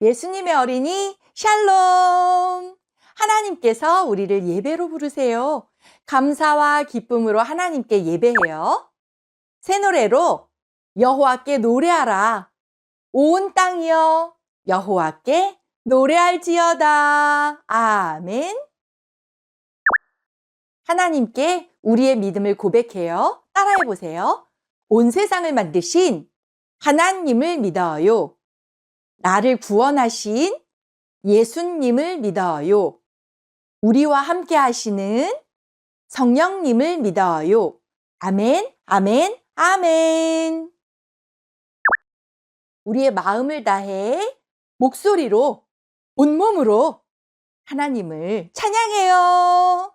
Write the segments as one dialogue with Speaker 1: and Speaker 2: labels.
Speaker 1: 예수님의 어린이 샬롬! 하나님께서 우리를 예배로 부르세요. 감사와 기쁨으로 하나님께 예배해요. 새 노래로 여호와께 노래하라. 온 땅이여 여호와께 노래할지어다. 아멘. 하나님께 우리의 믿음을 고백해요. 따라해 보세요. 온 세상을 만드신 하나님을 믿어요. 나를 구원하신 예수님을 믿어요. 우리와 함께 하시는 성령님을 믿어요. 아멘, 아멘, 아멘. 우리의 마음을 다해 목소리로, 온몸으로 하나님을 찬양해요.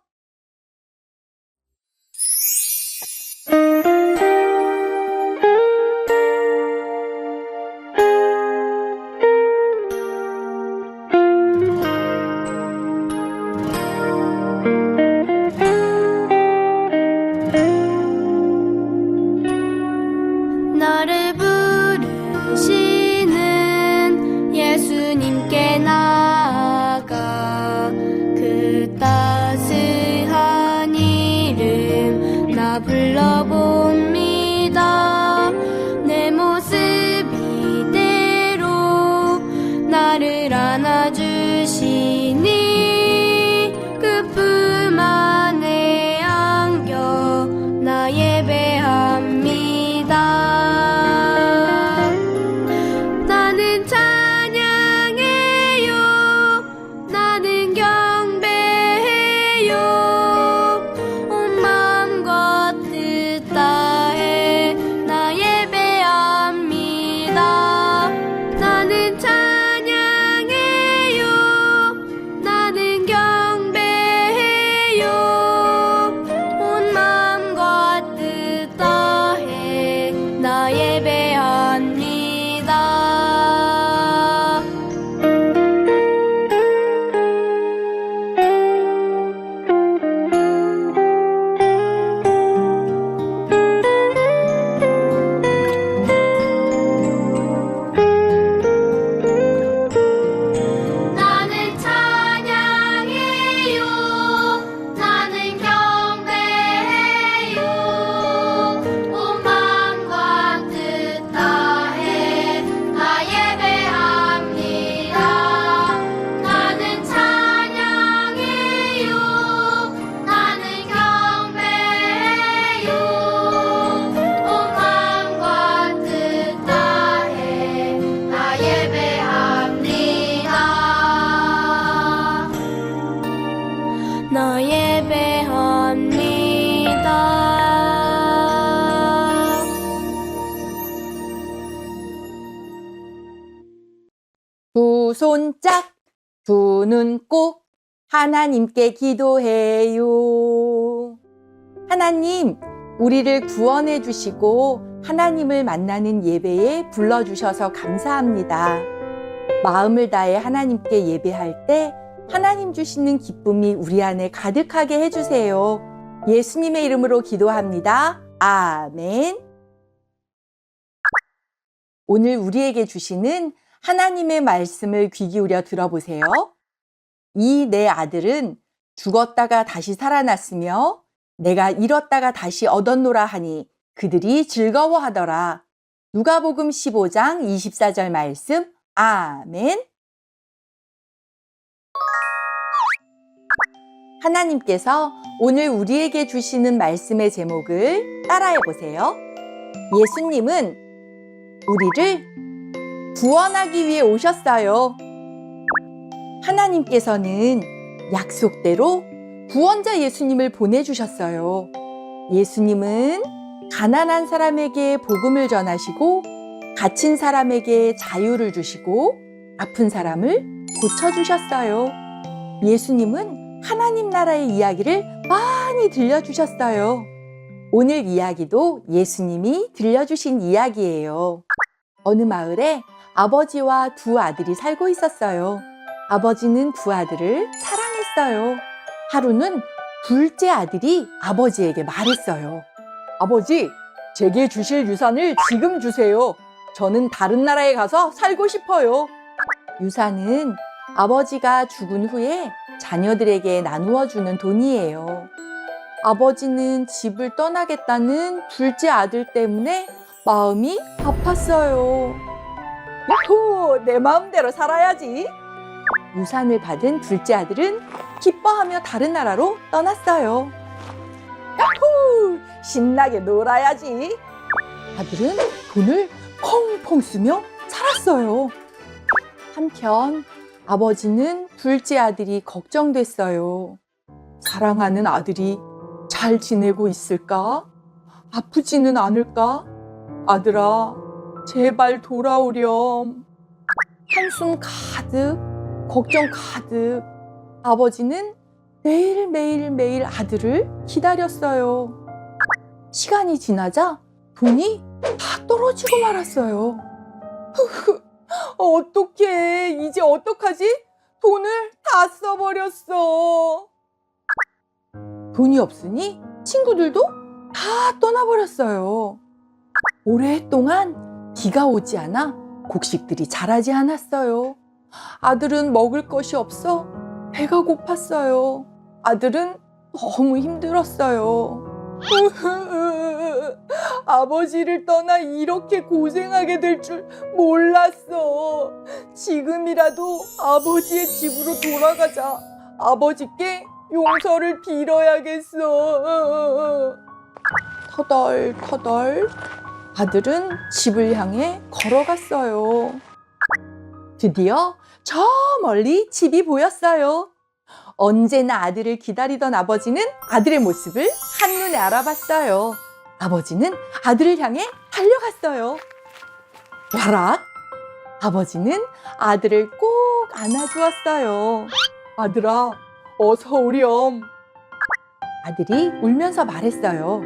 Speaker 2: 너를 부르시는 예수님께 나아가 그 따스한 이름 나 불러봅니다. 내 모습 이대로 나를 안아주시니 그 품 안에 안겨 나 예배합니다. 나는 찬양해요. 나는 경배해요. 온 마음과 뜻 다해 나 예배합니다. 나는 찬양해요. 나는 경배해요. 온 마음과 뜻 다해 나 예배합니다. 나는 찬양해요. 나는 경배해요. 온 마음과 뜻 다해 나 예배합니다. 나는 찬양해요. 나는 경배해요. 온 마음과 뜻 다해 나 예배합니다. 나 예배합니다.
Speaker 1: 두 손 짝, 두 눈 꼭 하나님께 기도해요. 하나님, 우리를 구원해 주시고 하나님을 만나는 예배에 불러주셔서 감사합니다. 마음을 다해 하나님께 예배할 때 하나님 주시는 기쁨이 우리 안에 가득하게 해주세요. 예수님의 이름으로 기도합니다. 아멘. 오늘 우리에게 주시는 하나님의 말씀을 귀 기울여 들어보세요. 이 내 아들은 죽었다가 다시 살아났으며 내가 잃었다가 다시 얻었노라 하니 그들이 즐거워하더라. 누가복음 15장 24절 말씀. 아멘. 하나님께서 오늘 우리에게 주시는 말씀의 제목을 따라해 보세요. 예수님은 우리를 구원하기 위해 오셨어요. 하나님께서는 약속대로 구원자 예수님을 보내주셨어요. 예수님은 가난한 사람에게 복음을 전하시고 갇힌 사람에게 자유를 주시고 아픈 사람을 고쳐주셨어요. 예수님은 하나님 나라의 이야기를 많이 들려주셨어요. 오늘 이야기도 예수님이 들려주신 이야기예요. 어느 마을에 아버지와 두 아들이 살고 있었어요. 아버지는 두 아들을 사랑했어요. 하루는 둘째 아들이 아버지에게 말했어요. 아버지, 제게 주실 유산을 지금 주세요. 저는 다른 나라에 가서 살고 싶어요. 유산은 아버지가 죽은 후에 자녀들에게 나누어 주는 돈이에요. 아버지는 집을 떠나겠다는 둘째 아들 때문에 마음이 아팠어요. 야호! 내 마음대로 살아야지. 유산을 받은 둘째 아들은 기뻐하며 다른 나라로 떠났어요. 야호! 신나게 놀아야지. 아들은 돈을 펑펑 쓰며 살았어요. 한편 아버지는 둘째 아들이 걱정됐어요. 사랑하는 아들이 잘 지내고 있을까? 아프지는 않을까? 아들아, 제발 돌아오렴. 한숨 가득, 걱정 가득. 아버지는 매일 아들을 기다렸어요. 시간이 지나자 돈이 다 떨어지고 말았어요. 어떡해, 이제 어떡하지? 돈을 다 써버렸어. 돈이 없으니 친구들도 다 떠나버렸어요. 오랫동안 비가 오지 않아 곡식들이 자라지 않았어요. 아들은 먹을 것이 없어 배가 고팠어요. 아들은 너무 힘들었어요. 아버지를 떠나 이렇게 고생하게 될 줄 몰랐어. 지금이라도 아버지의 집으로 돌아가자. 아버지께 용서를 빌어야겠어. 터덜터덜 아들은 집을 향해 걸어갔어요. 드디어 저 멀리 집이 보였어요. 언제나 아들을 기다리던 아버지는 아들의 모습을 한눈에 알아봤어요. 아버지는 아들을 향해 달려갔어요. 와락! 아버지는 아들을 꼭 안아주었어요. 아들아, 어서 오렴. 아들이 울면서 말했어요.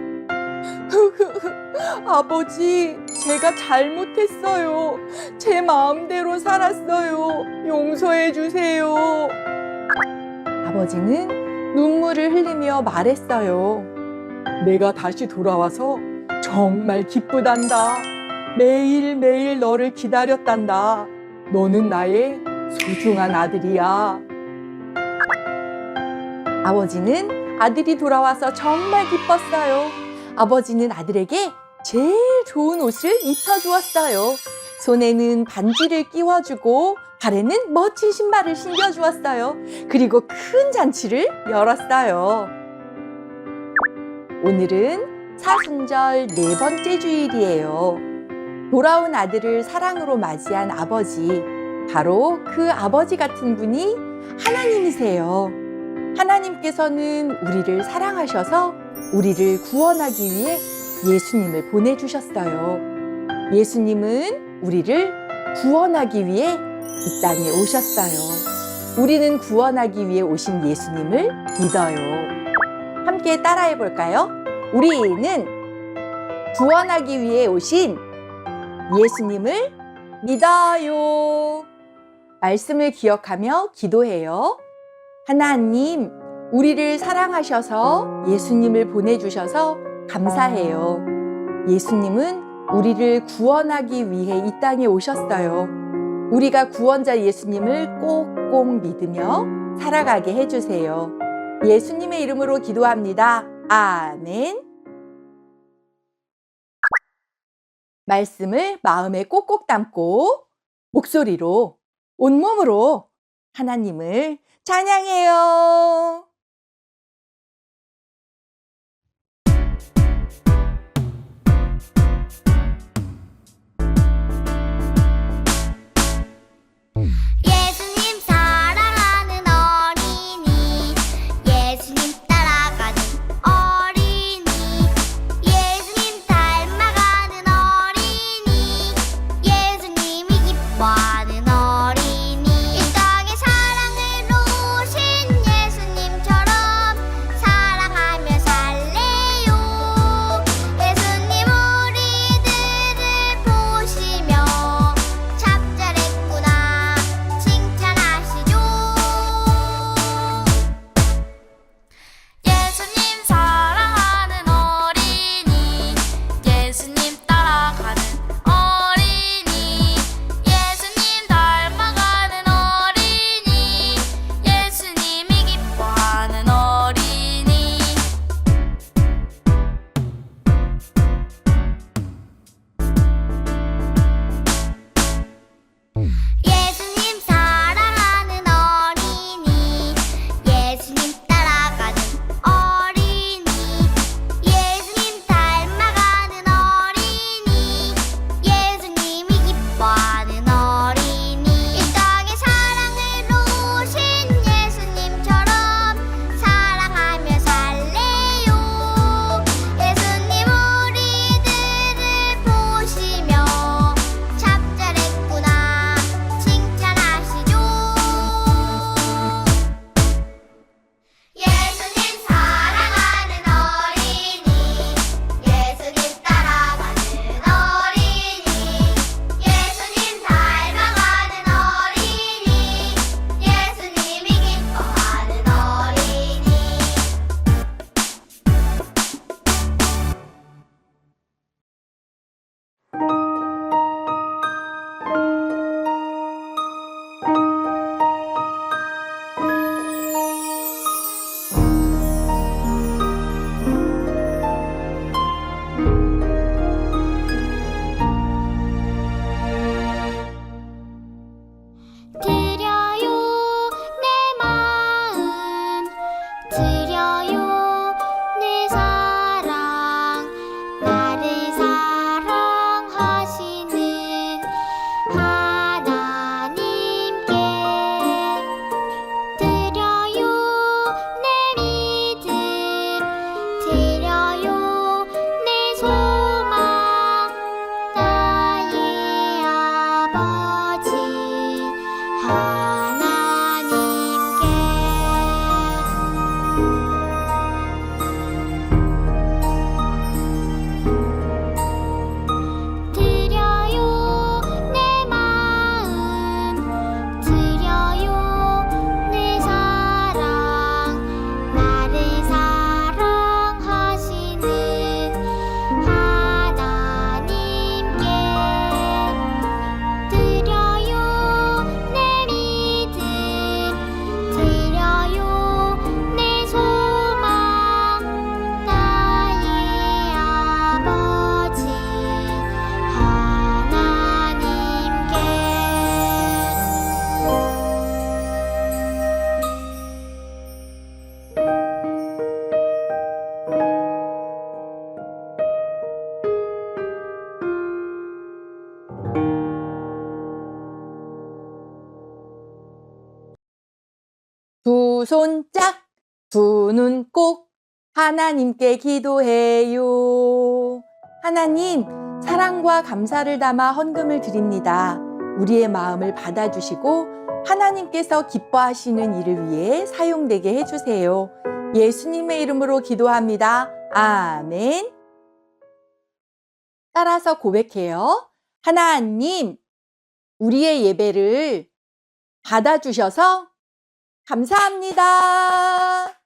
Speaker 1: 아버지, 제가 잘못했어요. 제 마음대로 살았어요. 용서해 주세요. 아버지는 눈물을 흘리며 말했어요. 내가 다시 돌아와서 정말 기쁘단다. 매일매일 너를 기다렸단다. 너는 나의 소중한 아들이야. 아버지는 아들이 돌아와서 정말 기뻤어요. 아버지는 아들에게 제일 좋은 옷을 입혀주었어요. 손에는 반지를 끼워주고 발에는 멋진 신발을 신겨주었어요. 그리고 큰 잔치를 열었어요. 오늘은 사순절 4번째 주일이에요. 돌아온 아들을 사랑으로 맞이한 아버지, 바로 그 아버지 같은 분이 하나님이세요. 하나님께서는 우리를 사랑하셔서 우리를 구원하기 위해 예수님을 보내주셨어요. 예수님은 우리를 구원하기 위해 이 땅에 오셨어요. 우리는 구원하기 위해 오신 예수님을 믿어요. 함께 따라해 볼까요? 우리는 구원하기 위해 오신 예수님을 믿어요. 말씀을 기억하며 기도해요. 하나님, 우리를 사랑하셔서 예수님을 보내주셔서 감사해요. 예수님은 우리를 구원하기 위해 이 땅에 오셨어요. 우리가 구원자 예수님을 꼭꼭 믿으며 살아가게 해주세요. 예수님의 이름으로 기도합니다. 아멘. 말씀을 마음에 꼭꼭 담고 목소리로, 온몸으로 하나님을 찬양해요.
Speaker 2: 예수님 사랑하는 어린이, 예수님 따라가는 어린이, 예수님 닮아가는 어린이, 예수님이 기뻐하는 어린이, 이 땅에 사랑으로 오신 예수님 드려요 내 마음 드려요 내 사랑 나를 사랑하시는 하나님께 드려요 내 믿음 드려요 내 소망 나의 아버지 하나님께
Speaker 1: 두 손 짝, 두 눈 꼭 하나님께 기도해요. 하나님, 사랑과 감사를 담아 헌금을 드립니다. 우리의 마음을 받아주시고 하나님께서 기뻐하시는 일을 위해 사용되게 해주세요. 예수님의 이름으로 기도합니다. 아멘. 따라서 고백해요. 하나님, 우리의 예배를 받아주셔서 감사합니다.